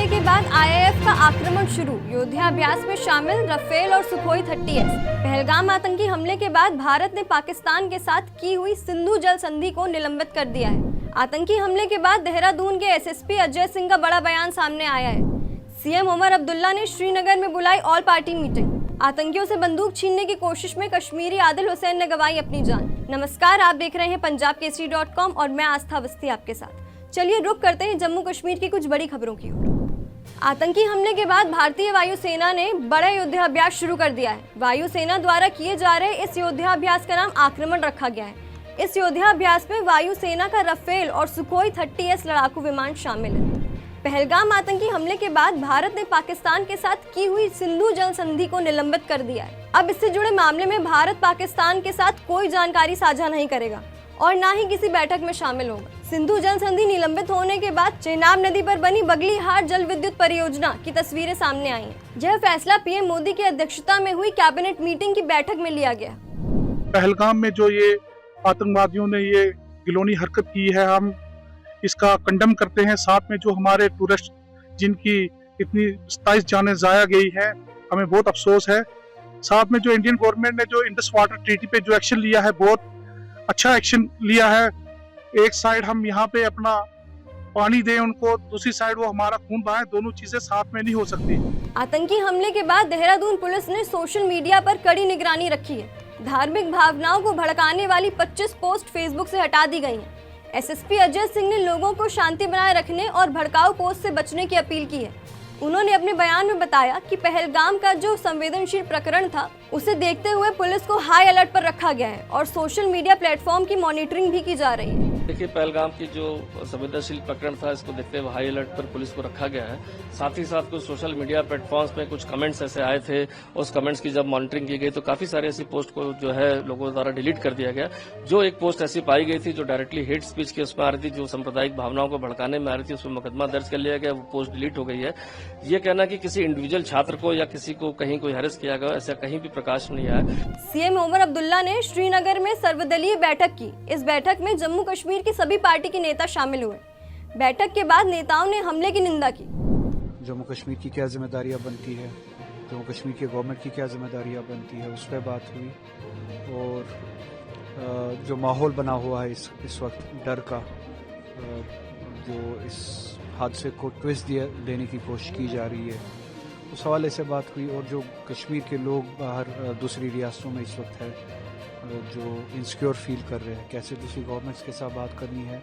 के बाद आईएएफ का आक्रमण शुरू। युद्धाभ्यास में शामिल राफेल और सुखोई 30S। पहलगाम आतंकी हमले के बाद भारत ने पाकिस्तान के साथ की हुई सिंधु जल संधि को निलंबित कर दिया है। आतंकी हमले के बाद देहरादून के एसएसपी अजय सिंह का बड़ा बयान सामने आया है। सीएम उमर अब्दुल्ला ने श्रीनगर में बुलाई ऑल पार्टी मीटिंग। आतंकियों से बंदूक छीनने की कोशिश में कश्मीरी आदिल हुसैन ने गंवाई अपनी जान। नमस्कार, आप देख रहे हैं punjabkesari.com और मैं आस्था अवस्थी आपके साथ। चलिए रुक करते हैं जम्मू कश्मीर की कुछ बड़ी खबरों की ओर। आतंकी हमले के बाद भारतीय वायुसेना ने बड़ा युद्धाभ्यास शुरू कर दिया है। वायुसेना द्वारा किए जा रहे इस युद्धाभ्यास का नाम आक्रमण रखा गया है। इस युद्धाभ्यास में वायुसेना का राफेल और सुखोई 30S लड़ाकू विमान शामिल है। पहलगाम आतंकी हमले के बाद भारत ने पाकिस्तान के साथ की हुई सिंधु जल संधि को निलंबित कर दिया है। अब इससे जुड़े मामले में भारत पाकिस्तान के साथ कोई जानकारी साझा नहीं करेगा और ना ही किसी बैठक में शामिल होगा। सिंधु जल संधि निलंबित होने के बाद चेनाब नदी पर बनी बगलीहार जल विद्युत परियोजना की तस्वीरें सामने आई हैं। यह फैसला पीएम मोदी की अध्यक्षता में हुई कैबिनेट मीटिंग की बैठक में लिया गया। पहलगाम में जो ये आतंकवादियों ने ये घिनौनी हरकत की है, हम इसका कंडम करते हैं। साथ में जो हमारे टूरिस्ट जिनकी इतनी 27 जानें जाया गई है, हमें बहुत अफसोस है। साथ में जो इंडियन गवर्नमेंट ने जो इंडस वाटर ट्रीटी पे जो एक्शन लिया है, बहुत अच्छा एक्शन लिया है। एक साइड हम यहाँ पे अपना पानी दें उनको, दूसरी साइड वो हमारा खून बहाएं, दोनों चीजें साथ में नहीं हो सकती। आतंकी हमले के बाद देहरादून पुलिस ने सोशल मीडिया पर कड़ी निगरानी रखी है। धार्मिक भावनाओं को भड़काने वाली 25 पोस्ट फेसबुक से हटा दी गई हैं। एसएसपी अजय सिंह ने लोगों को शांति बनाए रखने और भड़काऊ पोस्ट से बचने की अपील की है। उन्होंने अपने बयान में बताया कि पहलगाम का जो संवेदनशील प्रकरण था, उसे देखते हुए पुलिस को हाई अलर्ट पर रखा गया है और सोशल मीडिया प्लेटफॉर्म की मॉनिटरिंग भी की जा रही है। देखिए, पहलगाम की जो संवेदनशील प्रकरण था, इसको देखते हुए हाई अलर्ट पर पुलिस को रखा गया है। साथ ही साथ कुछ सोशल मीडिया प्लेटफॉर्म्स पे कुछ कमेंट्स ऐसे आए थे, उस कमेंट्स की जब मॉनिटरिंग की गई तो काफी सारी ऐसी पोस्ट को जो है लोगों द्वारा डिलीट कर दिया गया। जो एक पोस्ट ऐसी पाई गई थी जो डायरेक्टली हेट स्पीच के उसमें आ रही थी, जो सांप्रदायिक भावनाओं को भड़काने में आ रही थी, उसमें मुकदमा दर्ज कर लिया गया, वो पोस्ट डिलीट हो गई है। ये कहना कि किसी इंडिविजुअल छात्र को या किसी को कहीं कोई हैरेस किया गया, ऐसा कहीं भी प्रकाश नहीं आया। सीएम उमर अब्दुल्ला ने श्रीनगर में सर्वदलीय बैठक की। इस बैठक में जम्मू कश्मीर की सभी पार्टी के नेता शामिल हुए। बैठक के बाद नेताओं ने हमले की निंदा की। जम्मू कश्मीर की क्या जिम्मेदारियां बनती है, जम्मू कश्मीर की गवर्नमेंट की क्या जिम्मेदारियां बनती है, उस पर बात हुई। और जो माहौल बना हुआ है इस वक्त डर का, जो इस हादसे को ट्विस्ट देने की कोशिश की जा रही है, उस हवाले से बात हुई। और जो कश्मीर के लोग बाहर दूसरी रियासतों में इस वक्त है, जो इनसिक्योर फील कर रहे हैं, कैसे दूसरी गवर्नमेंट्स के साथ बात करनी है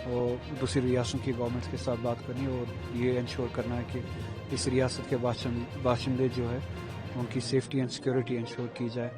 और दूसरी रियासतों की गवर्नमेंट्स के साथ बात करनी है और ये इंश्योर करना है कि इस रियासत के बाशिंदे जो है उनकी सेफ्टी एंड सिक्योरिटी इंश्योर की जाए।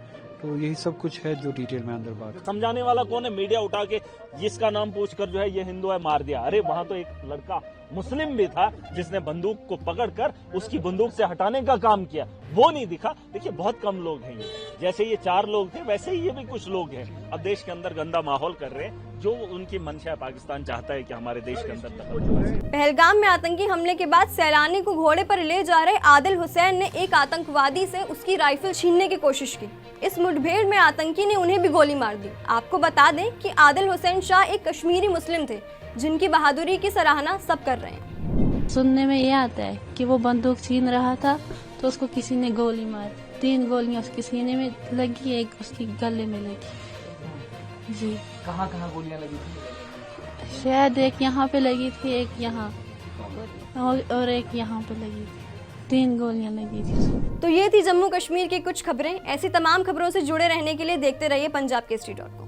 तो यही सब कुछ है जो डिटेल में अंदर बात। समझाने वाला कौन है? मीडिया उठा के जिसका नाम पूछकर जो है ये हिंदू है मार दिया। अरे वहां तो एक लड़का मुस्लिम भी था जिसने बंदूक को पकड़कर उसकी बंदूक से हटाने का काम किया, वो नहीं दिखा। देखिए, बहुत कम लोग हैं ये, जैसे ये 4 लोग थे वैसे ही ये भी कुछ लोग हैं। अब देश के अंदर गंदा माहौल कर रहे हैं, जो उनकी मंशा है। पाकिस्तान चाहता है कि हमारे देश के अंदर पहलगाम में आतंकी हमले के बाद सैलानी को घोड़े पर ले जा रहे आदिल हुसैन ने एक आतंकवादी से उसकी राइफल छीनने की कोशिश की। इस मुठभेड़ में आतंकी ने उन्हें भी गोली मार दी। आपको बता दें कि आदिल हुसैन शाह एक कश्मीरी मुस्लिम थे जिनकी बहादुरी की सराहना सब कर रहे हैं। सुनने में ये आता है कि वो बंदूक छीन रहा था तो उसको किसी ने गोली मार, 3 गोलियां उसके सीने में लगी, एक उसकी गले में लगी। जी, कहाँ गोलियां लगी थी? शायद एक यहाँ पे लगी थी, एक यहाँ और एक यहाँ पे लगी थी। 3 गोलियां लगी थी। तो ये थी जम्मू कश्मीर की कुछ खबरें। ऐसी तमाम खबरों से जुड़े रहने के लिए देखते रहिए punjabkesari.com।